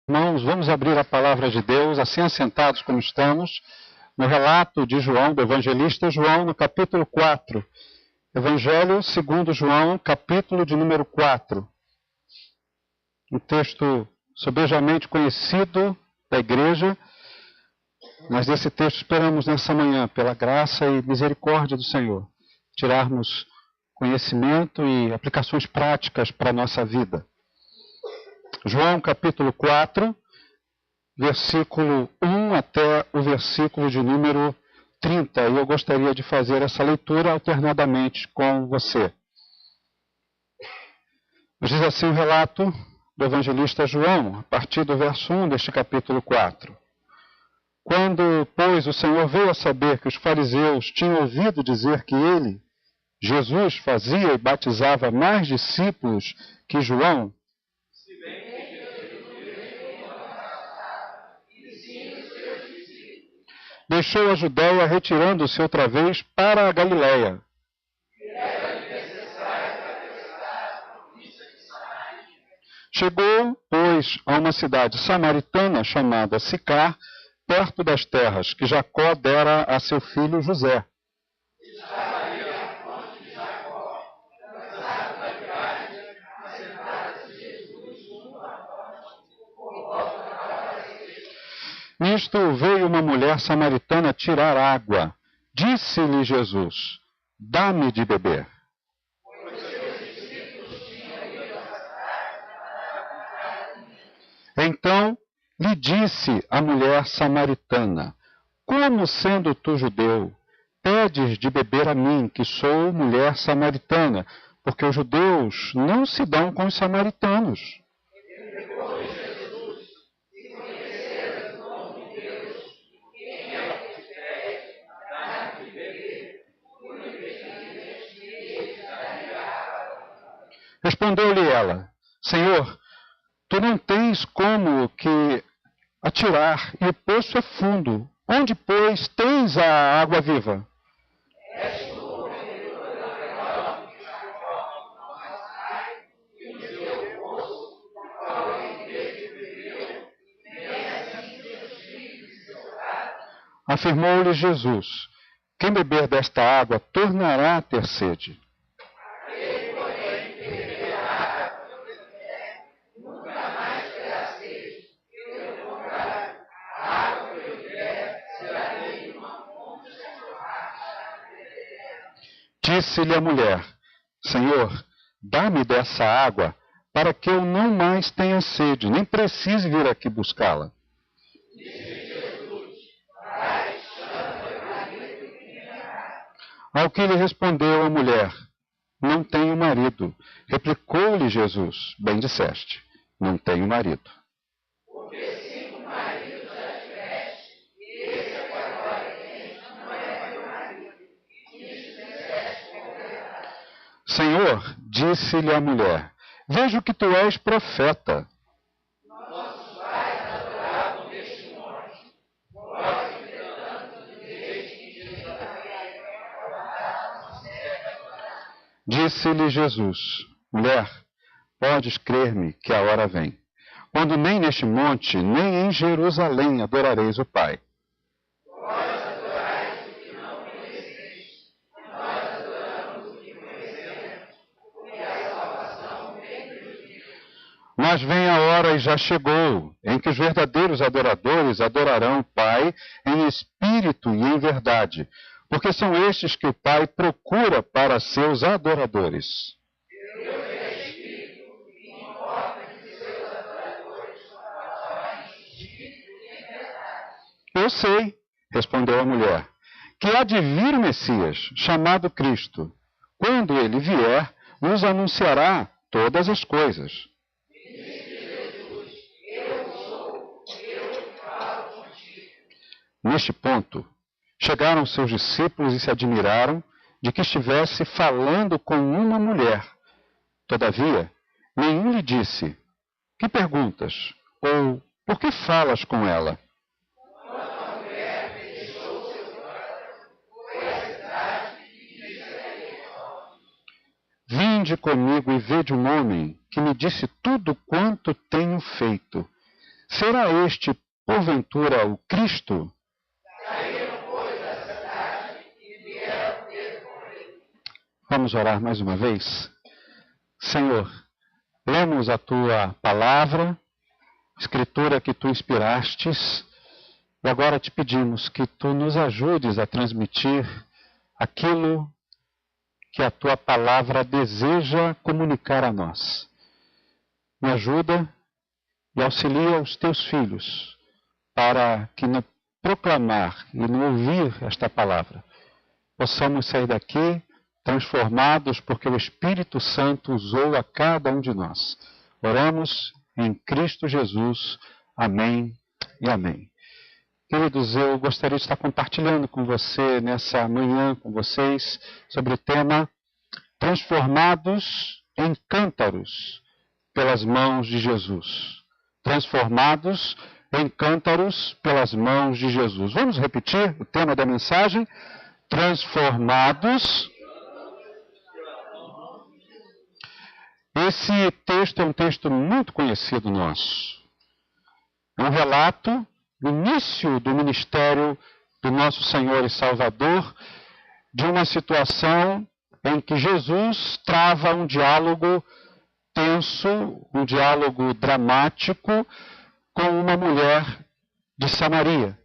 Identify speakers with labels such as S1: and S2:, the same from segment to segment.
S1: Irmãos, vamos abrir a palavra de Deus, assim assentados como estamos, no relato de João, do evangelista João, no capítulo 4. Evangelho segundo João, capítulo de número 4. Um texto sobejamente conhecido da igreja, mas desse texto esperamos nessa manhã, pela graça e misericórdia do Senhor, tirarmos conhecimento e aplicações práticas para a nossa vida. João capítulo 4, versículo 1 até o versículo de número 30. E eu gostaria de fazer essa leitura alternadamente com você. Diz assim o relato do evangelista João, a partir do verso 1 deste capítulo 4. Quando, pois, o Senhor veio a saber que os fariseus tinham ouvido dizer que ele, Jesus, fazia e batizava mais discípulos que João, deixou a Judéia, retirando-se outra vez para a Galiléia. Chegou, pois, a uma cidade samaritana chamada Sicar, perto das terras que Jacó dera a seu filho José. Nisto veio uma mulher samaritana tirar água. Disse-lhe Jesus: dá-me de beber. Então lhe disse a mulher samaritana: como sendo tu judeu, pedes de beber a mim, que sou mulher samaritana? Porque os judeus não se dão com os samaritanos. Respondeu-lhe ela: Senhor, tu não tens como que atirar, e o poço é fundo. Onde, pois, tens a água viva? Afirmou-lhe Jesus: quem beber desta água tornará a ter sede. Disse-lhe a mulher: Senhor, dá-me dessa água, para que eu não mais tenha sede, nem precise vir aqui buscá-la. Ao que lhe respondeu a mulher: não tenho marido. Replicou-lhe Jesus: bem disseste, não tenho marido. Senhor, disse-lhe a mulher, vejo que tu és profeta. Disse-lhe Jesus: mulher, podes crer-me que a hora vem, quando nem neste monte, nem em Jerusalém adorareis o Pai. Mas vem a hora, e já chegou, em que os verdadeiros adoradores adorarão o Pai em espírito e em verdade, porque são estes que o Pai procura para seus adoradores. Eu sei, respondeu a mulher, que há de vir o Messias, chamado Cristo. Quando ele vier, nos anunciará todas as coisas. Neste ponto, chegaram seus discípulos e se admiraram de que estivesse falando com uma mulher. Todavia, nenhum lhe disse: que perguntas? Ou por que falas com ela? Vinde comigo e vede um homem que me disse tudo quanto tenho feito. Será este, porventura, o Cristo? Vamos orar mais uma vez? Senhor, lemos a tua palavra, escritura que tu inspirastes, e agora te pedimos que tu nos ajudes a transmitir aquilo que a tua palavra deseja comunicar a nós. Me ajuda e auxilia os teus filhos para que no proclamar e no ouvir esta palavra possamos sair daqui transformados porque o Espírito Santo usou a cada um de nós. Oramos em Cristo Jesus. Amém e amém. Queridos, eu gostaria de estar compartilhando com você nessa manhã, com vocês, sobre o tema Transformados em Cântaros pelas mãos de Jesus. Transformados em cântaros pelas mãos de Jesus. Vamos repetir o tema da mensagem? Transformados. Esse texto é um texto muito conhecido nosso. É um relato do início do ministério do nosso Senhor e Salvador, de uma situação em que Jesus trava um diálogo tenso, um diálogo dramático com uma mulher de Samaria.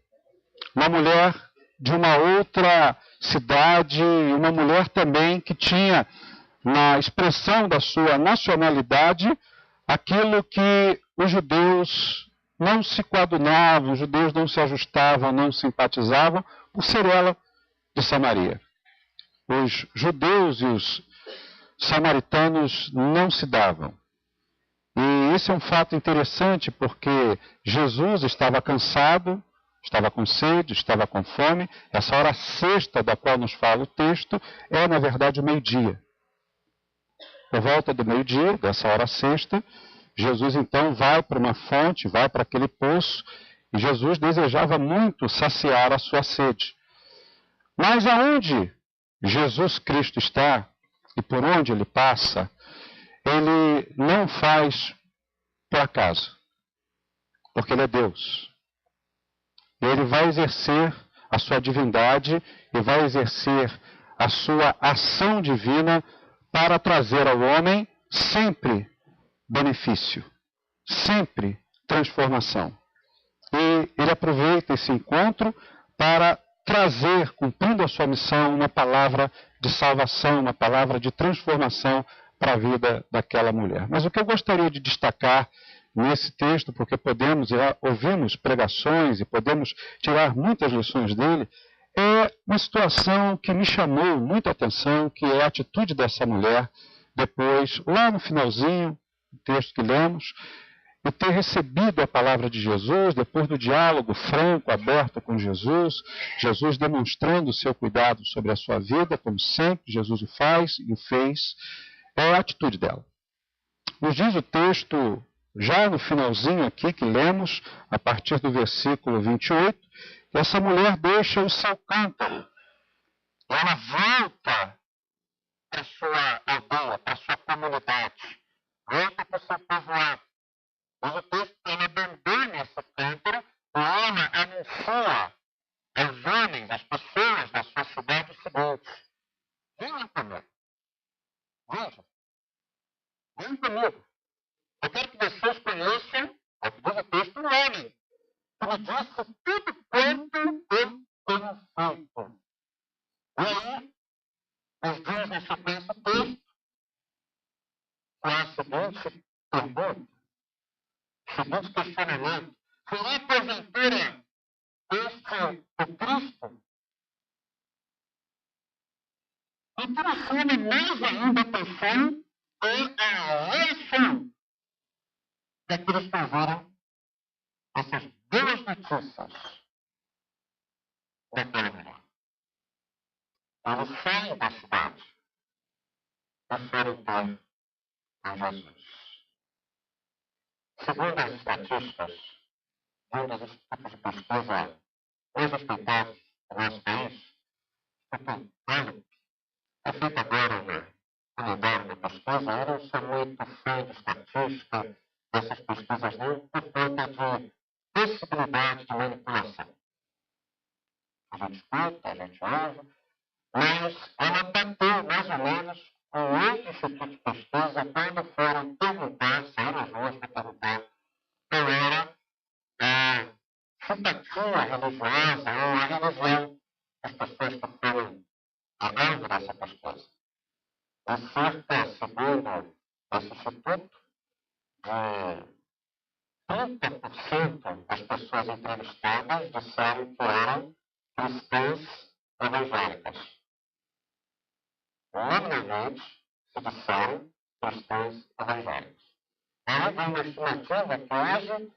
S1: Uma mulher de uma outra cidade, uma mulher também que tinha na expressão da sua nacionalidade aquilo que os judeus não se coadunavam, os judeus não se ajustavam, não simpatizavam, por ser ela de Samaria. Os judeus e os samaritanos não se davam. E esse é um fato interessante porque Jesus estava cansado, estava com sede, estava com fome. Essa hora sexta da qual nos fala o texto é, na verdade, o meio-dia. Por volta do meio-dia, dessa hora sexta, Jesus então vai para uma fonte, vai para aquele poço, e Jesus desejava muito saciar a sua sede. Mas aonde Jesus Cristo está e por onde ele passa, ele não faz por acaso, porque ele é Deus. Ele vai exercer a sua divindade e vai exercer a sua ação divina para trazer ao homem sempre benefício, sempre transformação. E ele aproveita esse encontro para trazer, cumprindo a sua missão, uma palavra de salvação, uma palavra de transformação para a vida daquela mulher. Mas o que eu gostaria de destacar nesse texto, porque ouvimos pregações e podemos tirar muitas lições dele, é uma situação que me chamou muita atenção, que é a atitude dessa mulher, depois, lá no finalzinho, o texto que lemos, e ter recebido a palavra de Jesus, depois do diálogo franco, aberto com Jesus, Jesus demonstrando o seu cuidado sobre a sua vida, como sempre Jesus o faz e o fez, é a atitude dela. Nos diz o texto, já no finalzinho aqui que lemos, a partir do versículo 28, que essa mulher deixa o seu cântaro. Ela volta para a sua aldeia, para a sua comunidade, volta para o seu povoado. Mas o texto, ela abandona esse cântaro e ela anuncia aos homens, às pessoas da sua cidade o seguinte: venham comigo. Vejam. Venham comigo. Eu quero que vocês conheçam, é o que diz o texto, o homem que me disse tudo quanto eu tenho feito. E aí, nos diz na sequência o texto, com a seguinte pergunta, o seguinte questionamento: será porventura este o Cristo? E transforma mais ainda a atenção e a eleição daqueles que ouviram essas boas notícias daquela mulher. Eles saem da cidade e foram ter a Jesus. Segundo as estatísticas de um dos institutos de pesquisa mais respeitados do nosso país, Instituto Gallup, é feita agora uma unidade de pesquisa. Eu não sou muito fã de estatística,
S2: dessas pesquisas dele por conta de possibilidade de manipulação. A gente escuta, a gente ouve, mas ela bateu mais ou menos com outro instituto de pesquisa quando foram perguntar, se eram os dois para perguntar, qual era a simpatia religiosa ou a religião das pessoas que foram alvo dessa pesquisa. E cerca, segundo esse instituto, de 30% das pessoas entrevistadas disseram que eram cristãs evangélicas. Nominalmente, se disseram cristãos evangélicos. Aí vem uma estimativa que hoje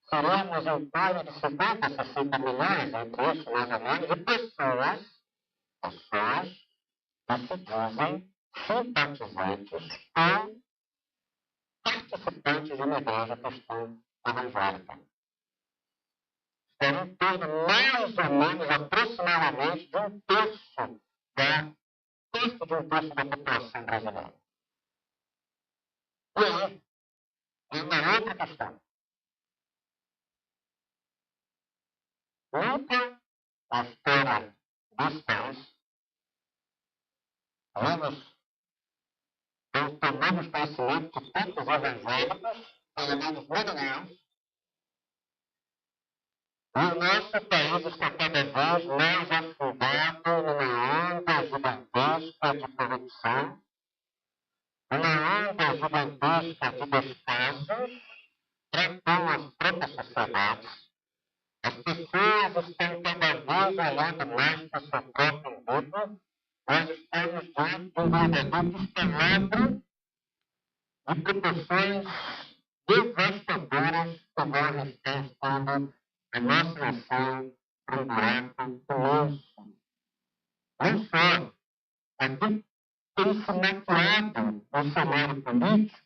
S2: seremos em torno de 50 a 60 milhões, entre isso mais ou menos, de pessoas que se dizem simpatizantes ou participantes de uma igreja cristã evangélica. Estão em torno, mais ou menos, aproximadamente, de um terço da população brasileira. E aí, é uma outra questão. Nunca na história dos país, tomamos conhecimento de tantos evangélicos, pelo menos modernos, e o nosso país está cada vez mais afundado numa onda gigantesca de corrupção, numa onda gigantesca de despejos para com as próprias sociedades. As pessoas estão cada vez olhando mais para o seu próprio umbigo. Nós estamos diante de um verdadeiro descalabro de proporções devastadoras que vão arriscar toda a nossa nação para um buraco imenso. Não só aqui tem se maquiado no cenário político,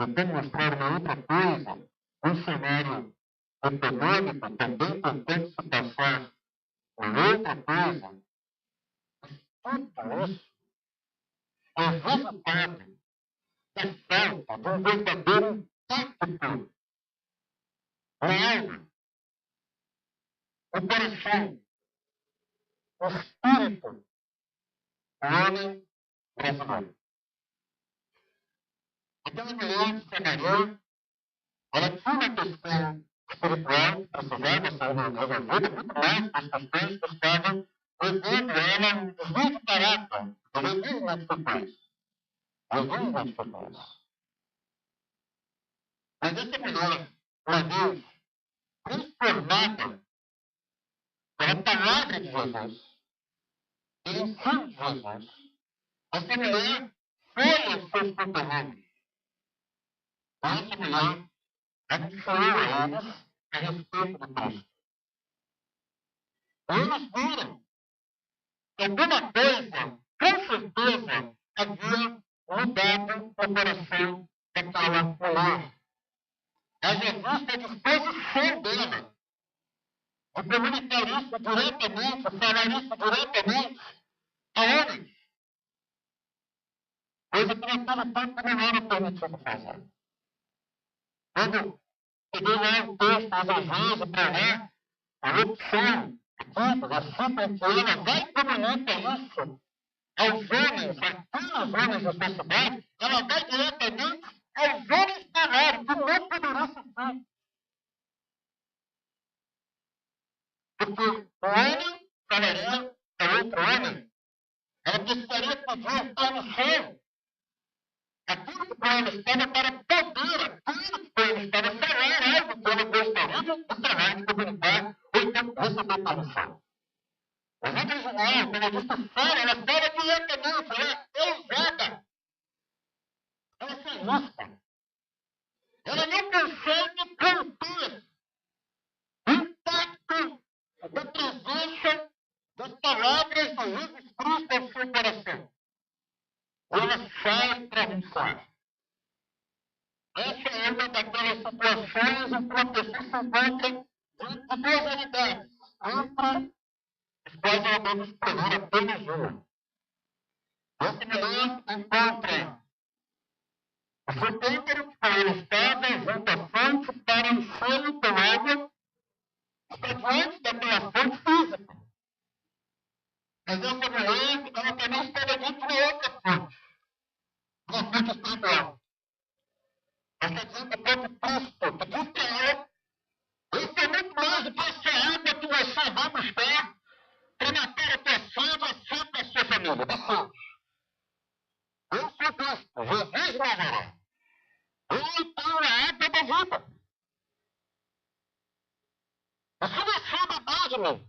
S2: eu tenho mostrado uma outra coisa, no cenário econômico, também importante se passar uma outra coisa. Tudo isso é resultado da falta de um verdadeiro impacto na alma, no coração, no espírito do homem brasileiro. Aquela mulher que trabalhou, ela tinha uma questão espiritual que precisava ser resolvida, muito mais das questões que estavam levando ela a um desvio de caráter. Ela vive uma dificuldade. Mas essa mulher, uma vez transformada pela palavra de Jesus, pelo ensino de Jesus, essa mulher foi aos seus conterrâneos. Essa mulher anunciou a eles a respeito do Cristo. Eles viram que alguma coisa, com certeza, havia mudado o coração daquela mulher. Haja vista a disposição dela de comunicar isso diretamente, falar isso diretamente a homens. Coisa que naquele tempo não era permitido fazer. Quando peguei lá o texto, as exegese para ler, a opção, a cifra que ela vai comunicar isso aos homens, aqueles homens da cidade, ela vai diretamente aos homens parar, que não poderá sofrer. Porque o homem falaria a outro homem, ela precisaria pedir permissão. Aquilo que para ela estava para poder, aquilo que para ela estava falar algo que ela gostaria de falar, de comunicar, ou então receber permissão. Mas a original, quando eu disse fora, ela fala diretamente, ela é ousada. Ela se arrisca. Ela não consegue conter o impacto da presença das palavras de Jesus Cristo em seu coração. Ela sai para anunciar. Essa é uma daquelas situações em que a pessoa se encontra diante de duas realidades. Entre as quais ela deve escolher apenas uma. Essa mulher encontra O seu cântaro com ele estava junto à fonte para enchê-lo com água, está diante daquela fonte física. Mas essa mulher, ela também estava diante de outra fonte, uma fonte espiritual. Essa diante do próprio Cristo, que diz que ela, isso é muito mais do que essa água que você vai buscar para matar a tua sede, a sede da sua família, da sede. Eu sou Cristo, Jesus de Nazaré. Ele tem a água da vida. E se você beber de mim,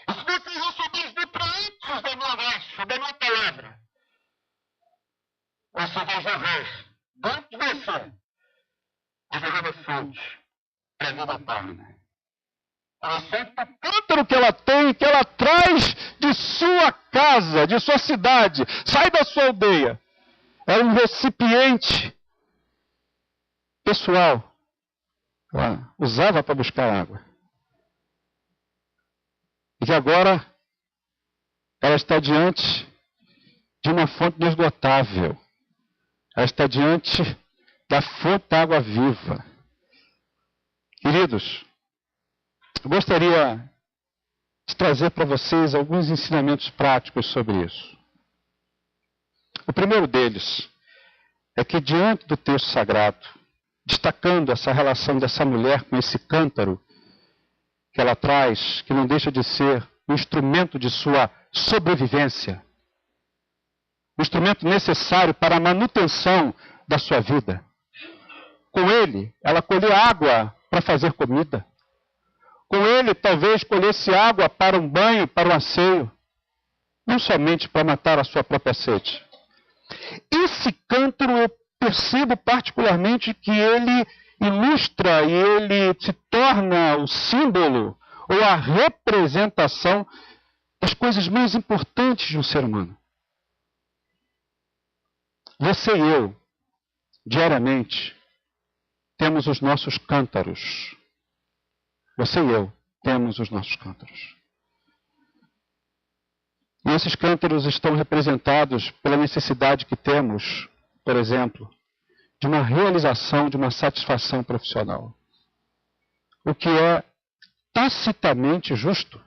S2: e se você receber os nutrientes da minha graça, da minha palavra, você vai jorrar dentro de você a verdadeira fonte para a vida eterna.
S1: Aceita o cântaro que ela tem, que ela traz de sua casa, de sua cidade, sai da sua aldeia. É um recipiente pessoal. Ela usava para buscar água. E que agora ela está diante de uma fonte inesgotável. Ela está diante da fonte da água viva. Queridos, eu gostaria de trazer para vocês alguns ensinamentos práticos sobre isso. O primeiro deles é que diante do texto sagrado, destacando essa relação dessa mulher com esse cântaro que ela traz, que não deixa de ser um instrumento de sua sobrevivência, um instrumento necessário para a manutenção da sua vida. Com ele, ela colhia água para fazer comida. Com ele, talvez colhesse água para um banho, para um asseio, não somente para matar a sua própria sede. Esse cântaro eu percebo particularmente que ele ilustra e ele se torna o símbolo ou a representação das coisas mais importantes de um ser humano. Você e eu, diariamente, temos os nossos cântaros. Você e eu temos os nossos cântaros. E esses cântaros estão representados pela necessidade que temos, por exemplo, de uma realização, de uma satisfação profissional. O que é tacitamente justo.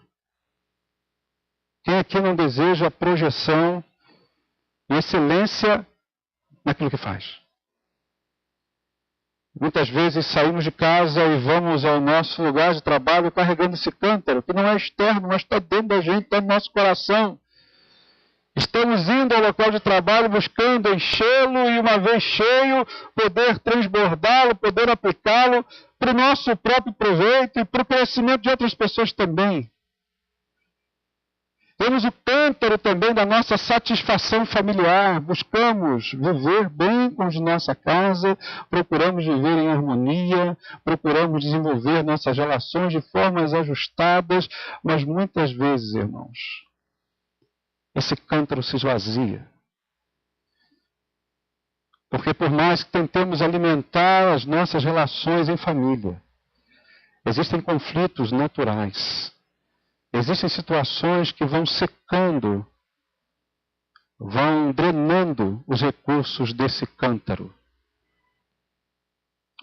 S1: Quem aqui não deseja projeção e excelência naquilo que faz? Muitas vezes saímos de casa e vamos ao nosso lugar de trabalho carregando esse cântaro, que não é externo, mas está dentro da gente, está no nosso coração. Estamos indo ao local de trabalho buscando enchê-lo e, uma vez cheio, poder transbordá-lo, poder aplicá-lo para o nosso próprio proveito e para o crescimento de outras pessoas também. Temos o cântaro também da nossa satisfação familiar. Buscamos viver bem com os de nossa casa, procuramos viver em harmonia, procuramos desenvolver nossas relações de formas ajustadas, mas muitas vezes, irmãos, esse cântaro se esvazia. Porque por mais que tentemos alimentar as nossas relações em família, existem conflitos naturais. Existem situações que vão secando, vão drenando os recursos desse cântaro.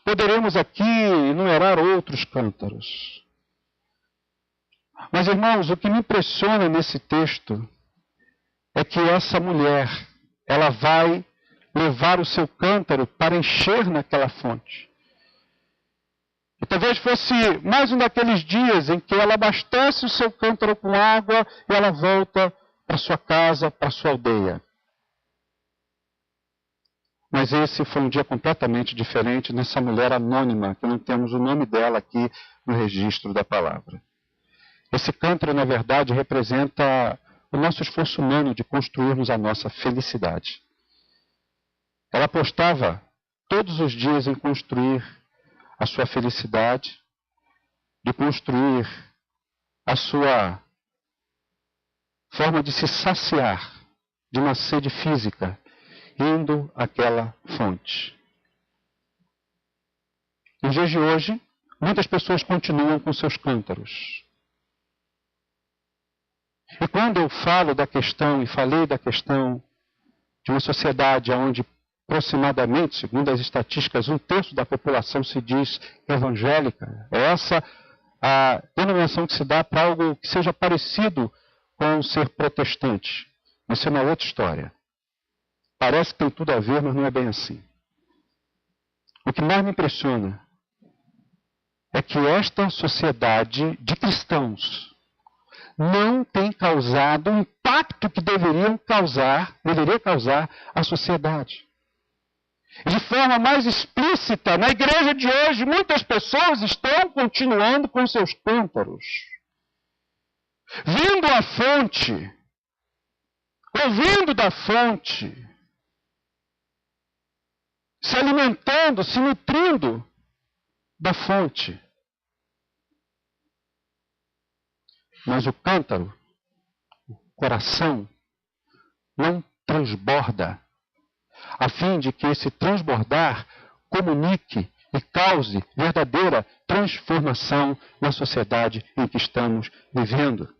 S1: Poderemos aqui enumerar outros cântaros. Mas, irmãos, o que me impressiona nesse texto é que essa mulher, ela vai levar o seu cântaro para encher naquela fonte. E talvez fosse mais um daqueles dias em que ela abastece o seu cântaro com água e ela volta para sua casa, para sua aldeia. Mas esse foi um dia completamente diferente nessa mulher anônima, que não temos o nome dela aqui no registro da palavra. Esse cântaro, na verdade, representa o nosso esforço humano de construirmos a nossa felicidade. Ela apostava todos os dias em construir a sua felicidade, de construir a sua forma de se saciar de uma sede física, indo àquela fonte. Nos dias de hoje, muitas pessoas continuam com seus cântaros. E quando eu falo da questão, e falei da questão de uma sociedade onde aproximadamente, segundo as estatísticas, 1/3 da população se diz evangélica. É essa a denominação que se dá para algo que seja parecido com ser protestante. Isso é uma outra história. Parece que tem tudo a ver, mas não é bem assim. O que mais me impressiona é que esta sociedade de cristãos não tem causado o impacto que deveria causar à sociedade. De forma mais explícita, na igreja de hoje, muitas pessoas estão continuando com seus cântaros, vindo à fonte, ouvindo da fonte, se alimentando, se nutrindo da fonte. Mas o cântaro, o coração, não transborda, a fim de que esse transbordar comunique e cause verdadeira transformação na sociedade em que estamos vivendo.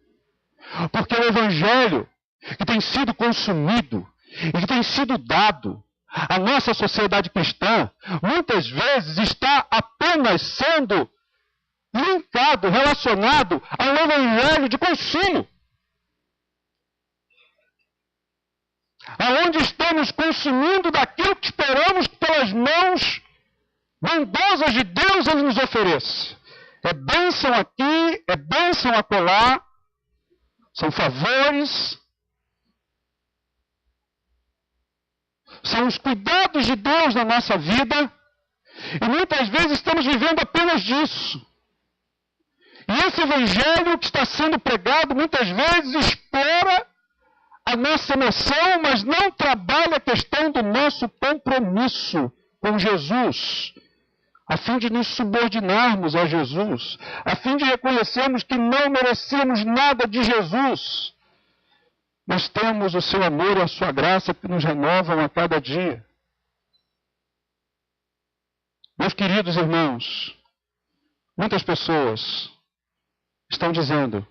S1: Porque o evangelho que tem sido consumido e que tem sido dado à nossa sociedade cristã, muitas vezes está apenas sendo linkado, relacionado ao evangelho de consumo. Aonde estamos consumindo daquilo que esperamos que pelas mãos bondosas de Deus Ele nos ofereça. É bênção aqui, é bênção acolá, são favores, são os cuidados de Deus na nossa vida, e muitas vezes estamos vivendo apenas disso. E esse evangelho que está sendo pregado muitas vezes explora a nossa emoção, mas não trabalha a questão do nosso compromisso com Jesus, a fim de nos subordinarmos a Jesus, a fim de reconhecermos que não merecemos nada de Jesus. Nós temos o seu amor e a sua graça que nos renovam a cada dia. Meus queridos irmãos, muitas pessoas estão dizendo,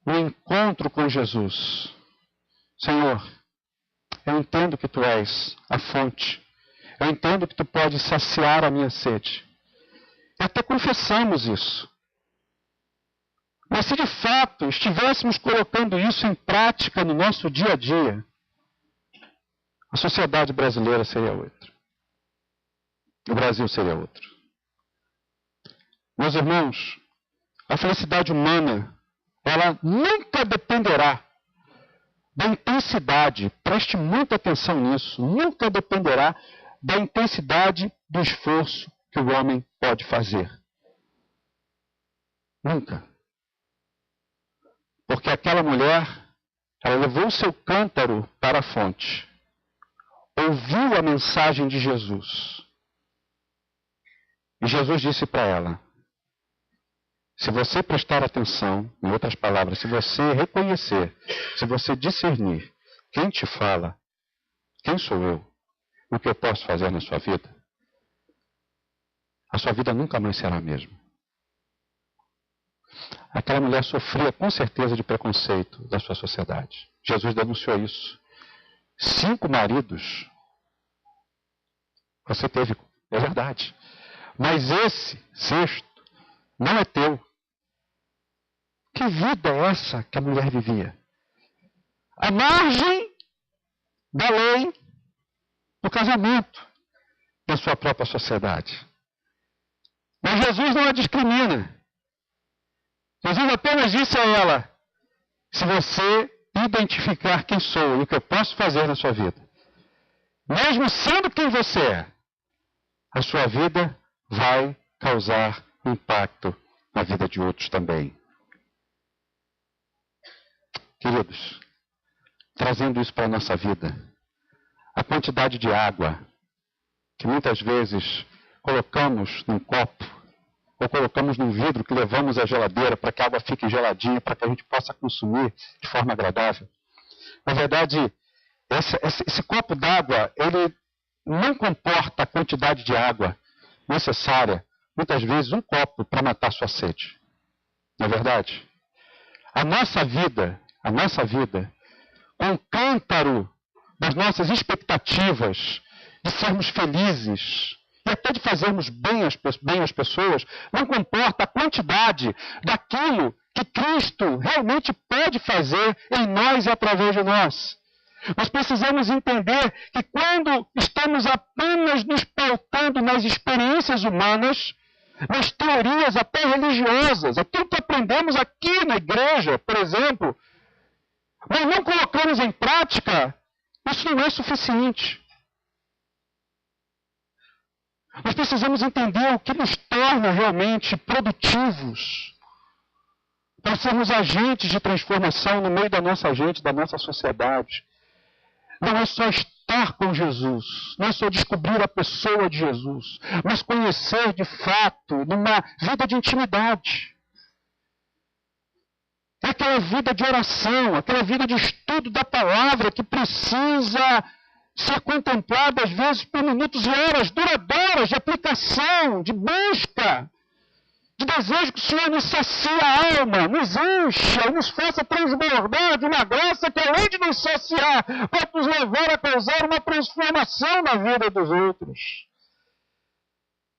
S1: o encontro com Jesus, Senhor, eu entendo que Tu és a fonte, eu entendo que Tu podes saciar a minha sede. E até confessamos isso. Mas se de fato estivéssemos colocando isso em prática no nosso dia a dia, a sociedade brasileira seria outra. O Brasil seria outro. Meus irmãos, a felicidade humana, ela nunca dependerá da intensidade, preste muita atenção nisso, nunca dependerá da intensidade do esforço que o homem pode fazer. Nunca. Porque aquela mulher, ela levou o seu cântaro para a fonte, ouviu a mensagem de Jesus. E Jesus disse para ela, se você prestar atenção, em outras palavras, se você reconhecer, se você discernir quem te fala, quem sou eu, o que eu posso fazer na sua vida, a sua vida nunca mais será a mesma. Aquela mulher sofria com certeza de preconceito da sua sociedade. Jesus denunciou isso. 5 maridos você teve, é verdade. Mas esse 6º não é teu. Que vida é essa que a mulher vivia? À margem da lei do casamento da sua própria sociedade. Mas Jesus não a discrimina. Jesus apenas disse a ela, se você identificar quem sou e o que eu posso fazer na sua vida, mesmo sendo quem você é, a sua vida vai causar impacto na vida de outros também. Queridos, trazendo isso para a nossa vida, a quantidade de água que muitas vezes colocamos num copo, ou colocamos num vidro que levamos à geladeira para que a água fique geladinha, para que a gente possa consumir de forma agradável. Na verdade, esse copo d'água, ele não comporta a quantidade de água necessária, muitas vezes um copo para matar sua sede. Não é verdade? A nossa vida, com o cântaro das nossas expectativas, de sermos felizes e até de fazermos bem às pessoas, não comporta a quantidade daquilo que Cristo realmente pode fazer em nós e através de nós. Nós precisamos entender que quando estamos apenas nos pautando nas experiências humanas, nas teorias até religiosas, aquilo que aprendemos aqui na igreja, por exemplo, mas não colocamos em prática, isso não é suficiente. Nós precisamos entender o que nos torna realmente produtivos, para sermos agentes de transformação no meio da nossa gente, da nossa sociedade. Não é só estar com Jesus, não é só descobrir a pessoa de Jesus, mas conhecer de fato, numa vida de intimidade. É aquela vida de oração, aquela vida de estudo da palavra que precisa ser contemplada às vezes por minutos e horas duradouras de aplicação, de busca, de desejo que o Senhor nos sacie a alma, nos encha, nos faça transbordar de uma graça que, além de nos saciar, pode nos levar a causar uma transformação na vida dos outros.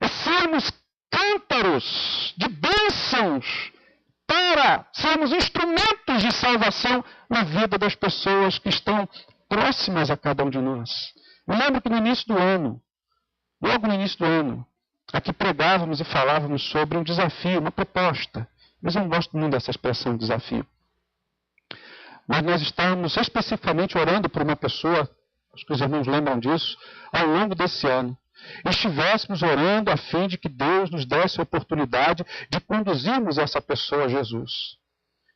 S1: É sermos cântaros de bênçãos para sermos instrumentos de salvação na vida das pessoas que estão próximas a cada um de nós. Eu lembro que no início do ano, logo no início do ano, aqui pregávamos e falávamos sobre um desafio, uma proposta. Mas eu não gosto muito dessa expressão desafio. Mas nós estávamos especificamente orando por uma pessoa, acho que os irmãos lembram disso, ao longo desse ano. Estivéssemos orando a fim de que Deus nos desse a oportunidade de conduzirmos essa pessoa a Jesus.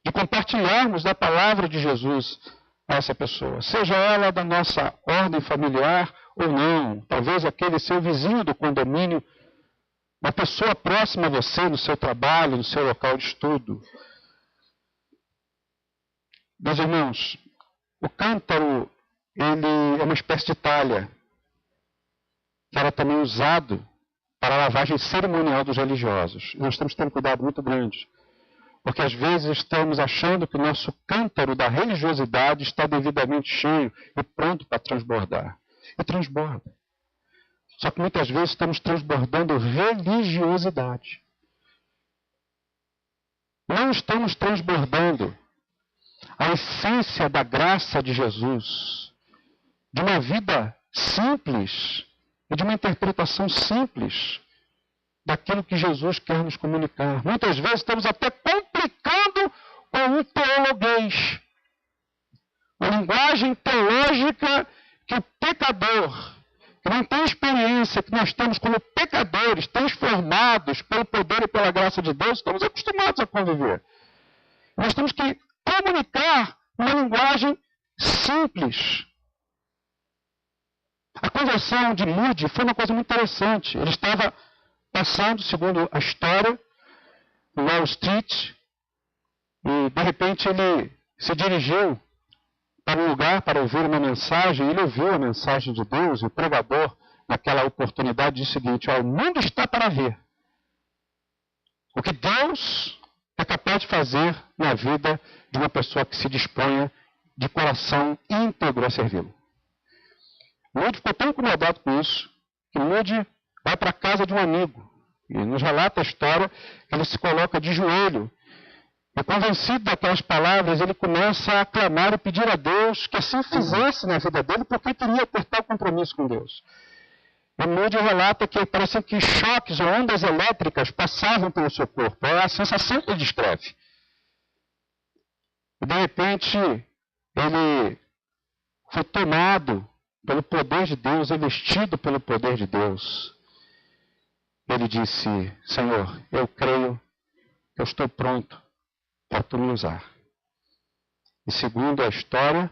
S1: De compartilharmos da palavra de Jesus a essa pessoa. Seja ela da nossa ordem familiar ou não. Talvez aquele seu vizinho do condomínio, uma pessoa próxima a você, no seu trabalho, no seu local de estudo. Meus irmãos, o cântaro, ele é uma espécie de talha, que era também usado para a lavagem cerimonial dos religiosos. Nós temos que ter um cuidado muito grande, porque às vezes estamos achando que o nosso cântaro da religiosidade está devidamente cheio e pronto para transbordar. E transborda. Só que muitas vezes estamos transbordando religiosidade. Não estamos transbordando a essência da graça de Jesus, de uma vida simples e de uma interpretação simples daquilo que Jesus quer nos comunicar. Muitas vezes estamos até complicando com um teologuês, uma linguagem teológica que o pecador, que não tem experiência, que nós temos como pecadores transformados pelo poder e pela graça de Deus, estamos acostumados a conviver. Nós temos que comunicar uma linguagem simples. A conversão de Moody foi uma coisa muito interessante. Ele estava passando, segundo a história, no Wall Street, e de repente ele se dirigiu para um lugar para ouvir uma mensagem. Ele ouviu a mensagem de Deus, e o pregador, naquela oportunidade, disse o seguinte: o mundo está para ver o que Deus é capaz de fazer na vida de uma pessoa que se disponha de coração íntegro a servi-lo. Moody ficou tão incomodado com isso, que Moody vai para a casa de um amigo, e nos relata a história que ele se coloca de joelho, e convencido daquelas palavras, ele começa a clamar e pedir a Deus que assim fizesse na vida dele, porque queria ter tal compromisso com Deus. E Moody relata que parecia que choques ou ondas elétricas passavam pelo seu corpo. É a sensação que ele descreve. E de repente, ele foi tomado pelo poder de Deus, investido pelo poder de Deus. Ele disse: Senhor, eu creio que eu estou pronto para tu me usar. E segundo a história,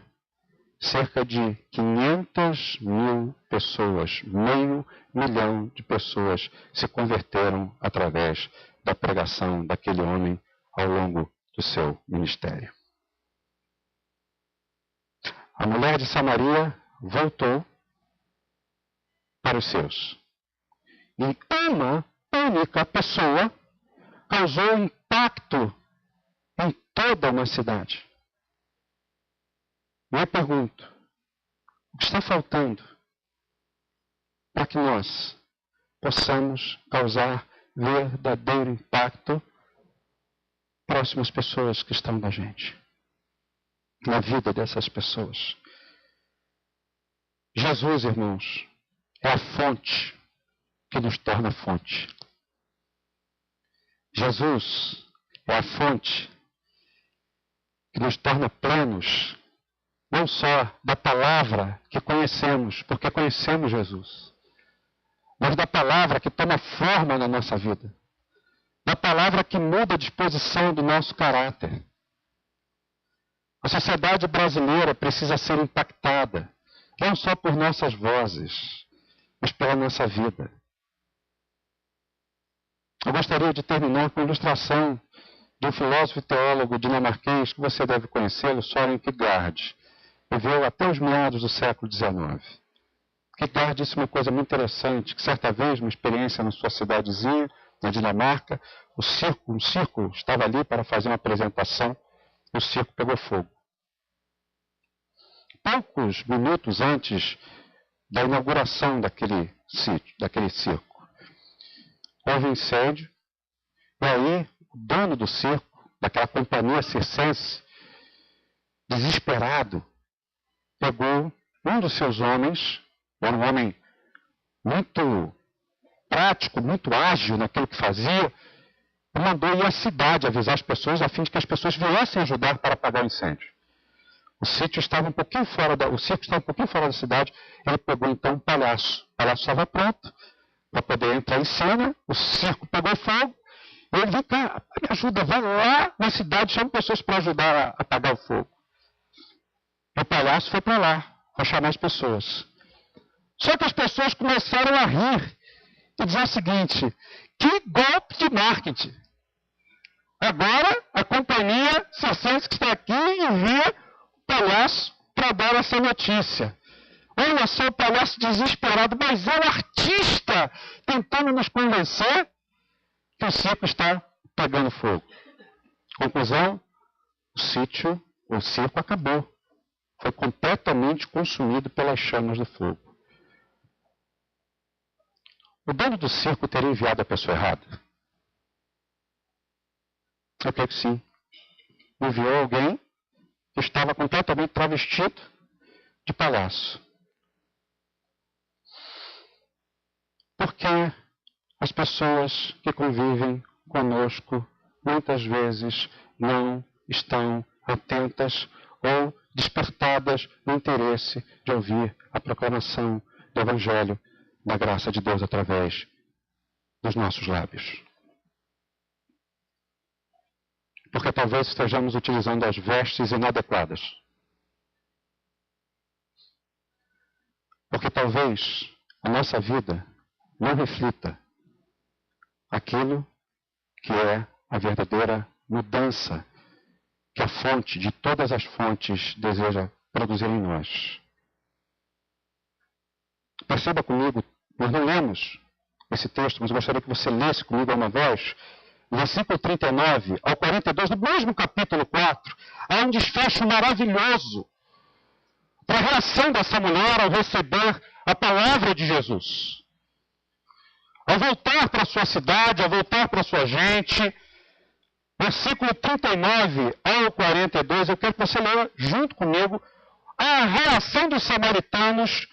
S1: cerca de 500 mil pessoas, 500 mil de pessoas se converteram através da pregação daquele homem ao longo do seu ministério. A mulher de Samaria voltou para os seus. E uma única pessoa causou impacto em toda uma cidade. E eu pergunto: o que está faltando para que nós possamos causar verdadeiro impacto próximas pessoas que estão da gente, na vida dessas pessoas. Jesus, irmãos, é a fonte que nos torna fonte. Jesus é a fonte que nos torna plenos, não só da palavra que conhecemos, porque conhecemos Jesus, mas da palavra que toma forma na nossa vida, da palavra que muda a disposição do nosso caráter. A sociedade brasileira precisa ser impactada, não só por nossas vozes, mas pela nossa vida. Eu gostaria de terminar com a ilustração de um filósofo e teólogo dinamarquês que você deve conhecê-lo, Søren Kierkegaard. Viveu até os meados do século XIX. Kierkegaard disse uma coisa muito interessante, que certa vez, uma experiência na sua cidadezinha, na Dinamarca, um circo estava ali para fazer uma apresentação, e o circo pegou fogo. Poucos minutos antes da inauguração daquele circo, houve um incêndio, e aí o dono do circo, daquela companhia circense, desesperado, pegou um dos seus homens, era um homem muito prático, muito ágil naquilo que fazia, e mandou ir à cidade avisar as pessoas, a fim de que as pessoas viessem ajudar para apagar o incêndio. O circo estava um pouquinho fora da cidade, ele pegou então um palhaço. O palhaço estava pronto para poder entrar em cena, o circo pegou fogo, e ele vem cá, me ajuda, vai lá na cidade, chama pessoas para ajudar a apagar o fogo. E o palhaço foi para lá, para chamar as pessoas. Só que as pessoas começaram a rir e dizer o seguinte: que golpe de marketing! Agora a companhia circense que está aqui envia o palhaço para dar essa notícia. Olha só o palhaço desesperado, mas é o artista tentando nos convencer que o circo está pegando fogo. Conclusão: o circo acabou. Foi completamente consumido pelas chamas do fogo. O dono do circo teria enviado a pessoa errada? Eu creio que sim. Enviou alguém que estava completamente travestido de palhaço. Porque as pessoas que convivem conosco muitas vezes não estão atentas ou despertadas no interesse de ouvir a proclamação do Evangelho da graça de Deus através dos nossos lábios. Porque talvez estejamos utilizando as vestes inadequadas. Porque talvez a nossa vida não reflita aquilo que é a verdadeira mudança que a fonte de todas as fontes deseja produzir em nós. Perceba comigo, nós não lemos esse texto, mas eu gostaria que você lesse comigo a uma voz, no versículo 39 ao 42, do mesmo capítulo 4, há um desfecho maravilhoso para a reação dessa mulher ao receber a palavra de Jesus. Ao voltar para a sua cidade, ao voltar para a sua gente, versículo 39 ao 42, eu quero que você leia junto comigo a reação dos samaritanos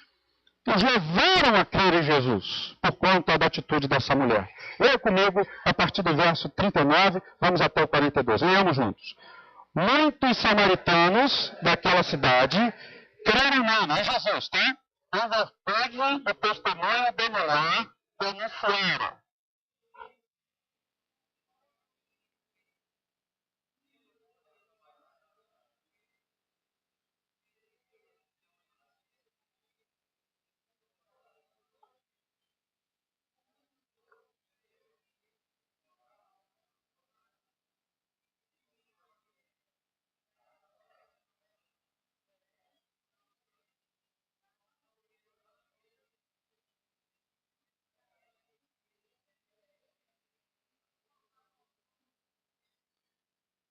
S1: que os levaram a crer em Jesus por conta da atitude dessa mulher. Leia comigo a partir do verso 39, vamos até o 42. Leiamos juntos. Muitos samaritanos daquela cidade creram nele, em Jesus, tá? Em virtude do testemunho da mulher que iniciaram.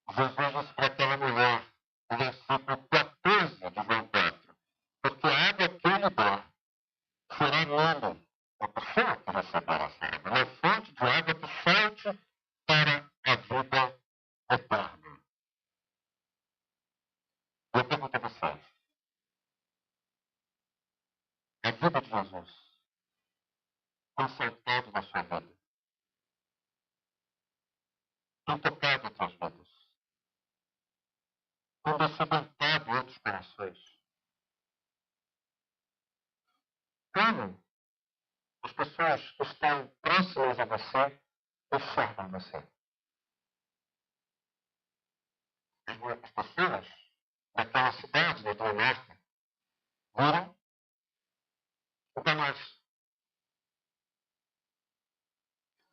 S1: Jesus disse para aquela mulher, no versículo 14 de João 4, porque a água que eu lhe der será nele
S2: tem tocado outras vidas, tem descedentado outros corações. Como as pessoas que estão próximas a você enxergam você. As pessoas daquela cidade, da Dinamarca, viram o Damásio.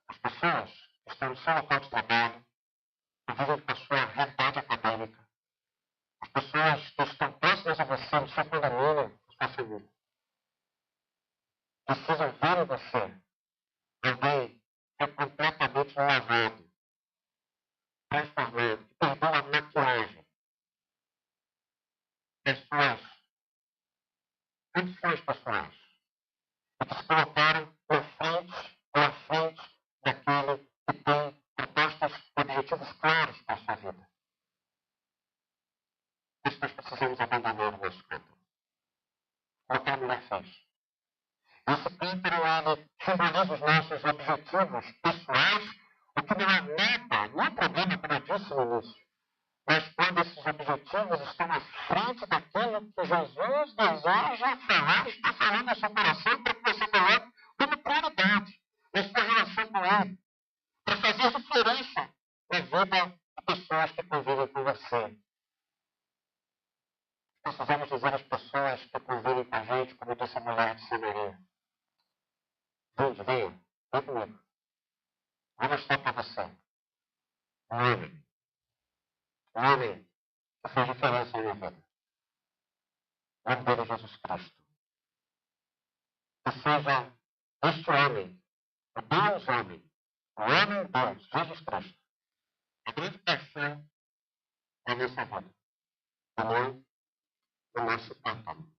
S2: As pessoas que estão no seu local de trabalho, que vivem com a sua realidade acadêmica, as pessoas que estão próximas a você, no seu condomínio, na sua família, precisam ver em você alguém que é completamente lavado, transformado, que perdeu a maquiagem. Pessoas, condições pessoais, que se colocaram na frente daquele que tem propostas e objetivos claros para a sua vida. Isso nós precisamos abandonar o nosso campo. Como a mulher fez. Esse cântaro, ele simboliza os nossos objetivos pessoais, o que não é nada, não é problema, como eu disse no início. Mas quando esses objetivos estão à frente daquilo que Jesus deseja falar, está falando no seu coração para que você coloque como prioridade na sua relação com Ele, para fazer diferença na vida de pessoas que convivem com você. Precisamos dizer às pessoas que convivem com a gente, como disse a mulher de Samaria. Venha, vem comigo. Vou mostrar para você. Um homem que fez diferença na minha vida. O nome dele é Jesus Cristo. Que seja este homem, o Deus homem, o homem Deus, Jesus Cristo, a grande paixão da nossa vida. E não o nosso pecado.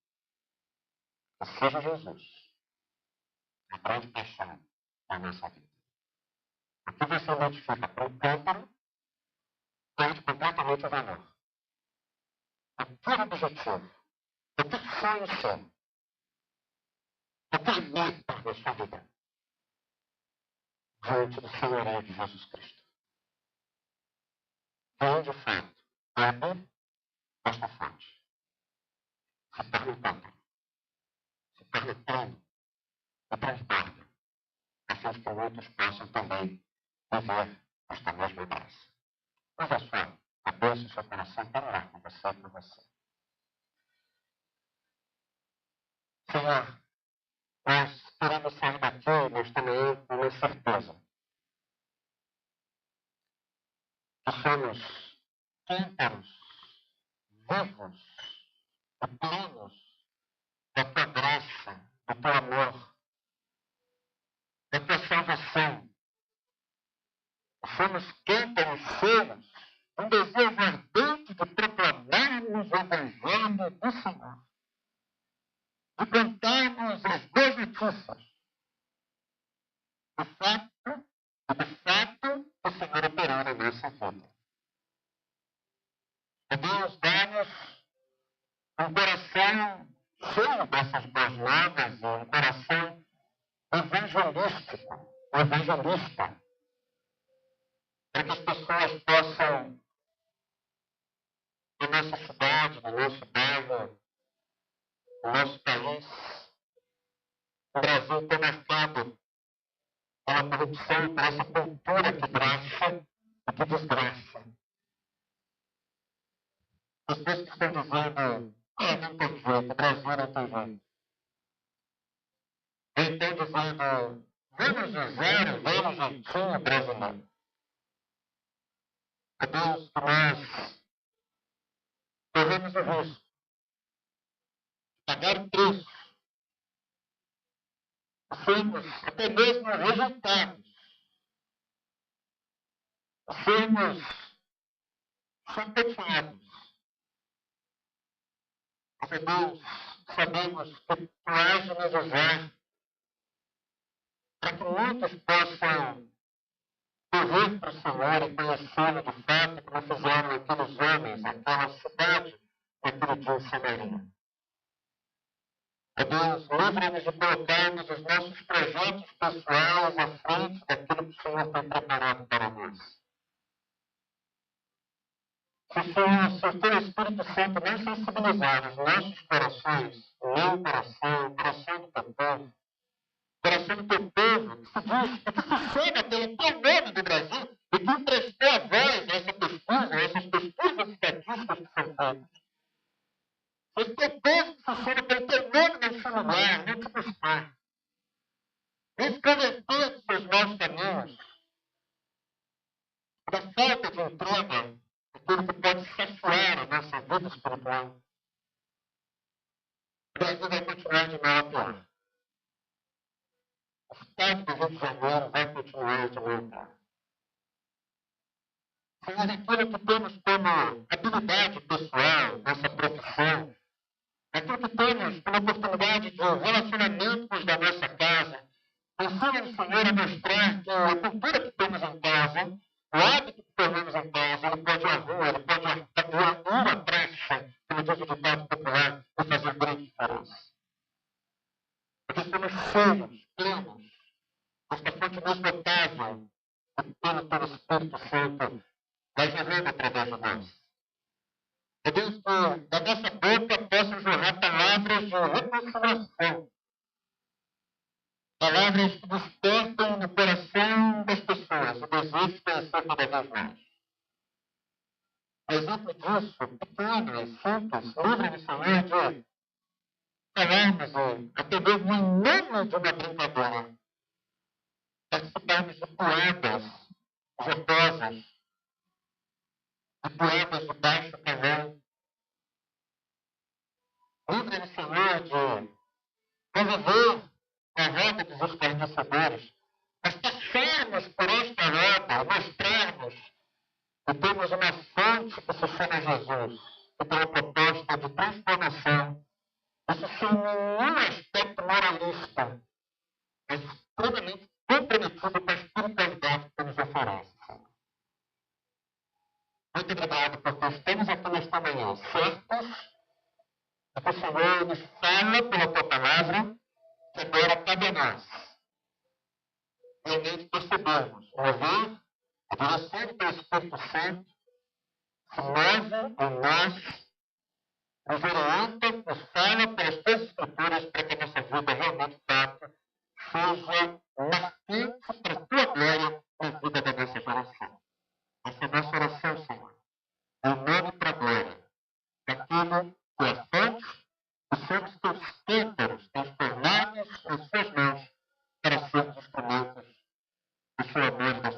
S2: Que seja Jesus a grande paixão da nossa vida. O que você identifica com o cântaro perde completamente o valor. O puro objetivo, o que sonho seu, o que é meta da sua vida, diante do senhorio de Jesus Cristo. Quem, de fato, abre esta fonte, se torna um cântaro, se torna plano e transborda, a fim de que outros possam também viver esta mesma graça. Veja só, a Deus e o seu coração para orar com você e por você. Senhor, nós queremos sair daqui, mas também com uma certeza. Que somos cântaros vivos e plenos da tua graça, do teu amor, da tua salvação. Somos cântaros cheios, um desejo ardente de proclamarmos o Evangelho do Senhor, de cantarmos as boas notícias. De fato, o Senhor operou na nossa vida. E Deus dá-nos um coração cheio dessas boas novas, um coração evangelístico, evangelista, para que as pessoas possam, na nossa cidade, no nosso bairro, no nosso país, o Brasil tem marcado pela corrupção, por essa cultura que graça e que desgraça. Pessoas que estão dizendo, não tem jeito, o Brasil não tem jeito. Eles estão dizendo, vamos usar o velho jeitinho brasileiro. É Deus que nós corremos o risco de pagar um preço, sermos até mesmo rejeitados, sermos chantageados. Mas, Deus, sabemos que tu és nos usar para que muitos possam correr para o Senhor e conhecê-lo de fato, como fizeram aqueles homens, aquela cidade, naquele dia em Samaria. Deus, livra-nos de colocarmos os nossos projetos pessoais à frente daquilo que o Senhor tem preparado para nós. se o teu Espírito Santo não sensibilizar os nossos corações, o meu coração, o coração do teu povo, o coração do teu povo, que se diz, que se chama pelo teu nome do Brasil, e que emprestou a voz a essa pesquisa, a essas pesquisas estatísticas que são feitas. Esse teu povo que se chama pelo teu nome nesse lugar, não te buscar. Não converter dos seus maus caminhos, da falta de entrega, aquilo que pode saciar a nossa vida espiritual. O Brasil vai continuar de mal a pior. O Estado do Rio de Janeiro vai continuar de mal a pior. Senhor, aquilo que temos como habilidade pessoal, nossa profissão, aquilo que temos como oportunidade de relacionamentos da nossa casa, ensina-nos, Senhor, a mostrar que a cultura que temos em casa, o hábito que temos em casa, ele pode ir à rua, ele pode ir à praça, como diz o ditado popular, e fazer grande diferença. Porque somos cheios, plenos, esta fonte inesgotável, pelo Espírito Santo, vai jorrando através de nós. É Deus que da nossa boca possam jorrar palavras de reconciliação, palavras que despertam no coração das pessoas o desejo de conhecer cada vez mais. Exemplo disso, pequeno e simples, livre-me, Senhor, de falarmos e até mesmo em nome de uma brincadeira, participarmos de piadas jocosas, de piadas de baixo calão. Livre-me, Senhor, de conviver com a roda dos escarnecedores, mas passarmos por esta roda, mostrarmos que temos uma fonte que se chama Jesus, que tem a proposta de transformação, isso sem nenhum aspecto moralista, mas extremamente comprometido com a espiritualidade que nos oferece. Muito obrigado, porque estamos aqui nesta manhã, certos de que o Senhor nos fala pela tua palavra, que agora cabe a nós realmente percebermos, ouvir a direção do teu Espírito Santo, se move em nós, nos orienta, nos fala pelas tuas escrituras para que a nossa vida realmente, fato, seja marcante para a tua glória na vida da nossa geração. Essa é a nossa oração, Senhor. É o nome para a glória daquilo que é fonte e somos teus câtaros, transformados nas suas mãos para sermos instrumentos do seu amor e da